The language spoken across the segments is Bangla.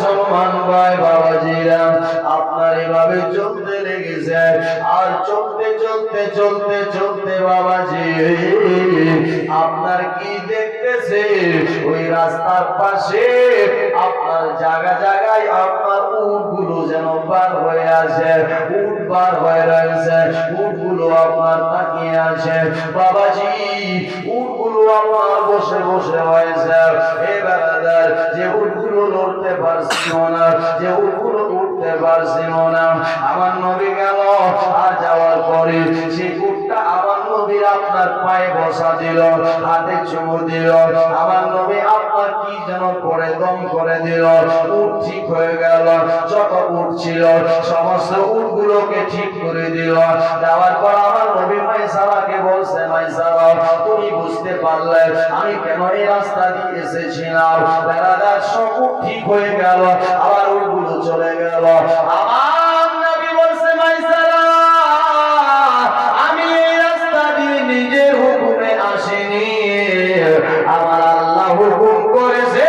মুসলমান ভাই বাবাজিরা, আপনার এভাবে চলতে লেগেছে। আর চলতে চলতে চলতে চলতে বাবাজি আপনার কি দেখতেছে, ওই রাস্তার পাশে আপনার জায়গা জায়গায় আপনার উটগুলো যেন বার হয়ে আছে, উট বার হয়ে রয়েছে, উটগুলো আপনার তাকিয়ে আছে বাবাজি। উটগুলো আপনার বসে বসে হয়েছে। এবার যে উটগুলো লড়তে পারছিল না, যে উটগুলো উঠতে পারছিল না, আমার নবী গেল। আর যাওয়ার পরে সেই উটটা আমার নবীর আপনার পায়ে বসা দিল, হাতে চুমু দিল। আমার নবী আপনার কি যেন করে দম করে দিল, উট ঠিক হয়ে গেল। যত উট ছিল সমস্ত উটগুলোকে ঠিক করে দিল। যাওয়ার পর আমার নবী মাইসারাকে বলছে, মাইসারা তুমি বুঝতে পারলে আমি কেন এই রাস্তা দিয়ে এসেছিলাম? বেড়াদার সব উট ঠিক হয়ে গেল, আবার উটগুলো চলে গেল। আমার নবী বলছে, মাইসারা আমি এই রাস্তা দিয়ে নিজের হুকুমে আসিনি, আমার আল্লাহ হুকুম করেছে।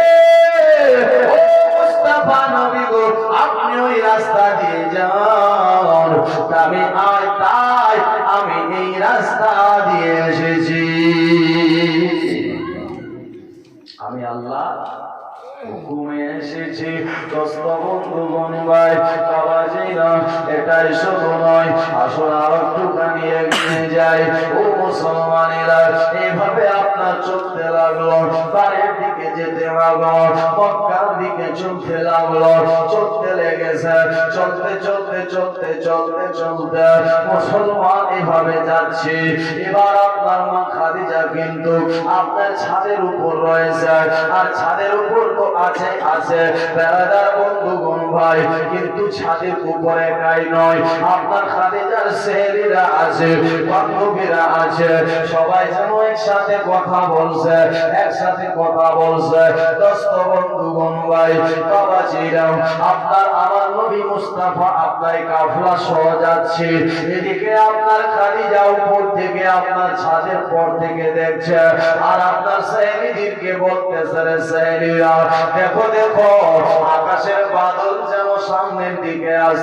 ও মুস্তাফা নবী গো, আপনি ওই রাস্তা দিয়ে যান। তাই আমি এই রাস্তা দিয়ে এসেছি। আমি আল্লাহ হুকুমে এসেছি। দোস্ত বন্ধুগণ ভাই বাবাজিরা, এটাই শুধু নয়, আসলে আরো একটুখানি এগিয়ে যাই। ও মুসলমানেরা, এইভাবে আপনার চলতে লাগলো, বাড়ির দিকে যেতে লাগলো, মক্কার দিকে চলতে লাগলো, চলতে লেগেছে। চলতে চলতে চলতে চলতে চলতে মুসলমান এভাবে যাচ্ছে। এবার আপনার মা খাদিজা কিন্তু আপনার ছাদের উপর রয়েছে। আর ছাদের উপর তো আছে বেড়াদার বন্ধুগণ ভাই, কিন্তু ছাদের উপরে একাই নয়, আপনার খাদিজার সেহেলিরা আছে, বান্ধবীরা আছে, সবাই যেন একসাথে কথা বলছে, একসাথে কথা বলছে। দোস্ত বন্ধুগণ ভাই বাবাজিরা, আপনার আমার নবী মুস্তাফা আপনার কাফলা সহ যাচ্ছে। এদিকে আপনার খাদিজা উপর থেকে আপনার ছাদের পর থেকে দেখছে। আর আপনার সেহেলিদেরকে বলতেছে, রে সেহেলিরা দেখো দেখো, আকাশের বাদল যেন সামনের দিকে আসছে।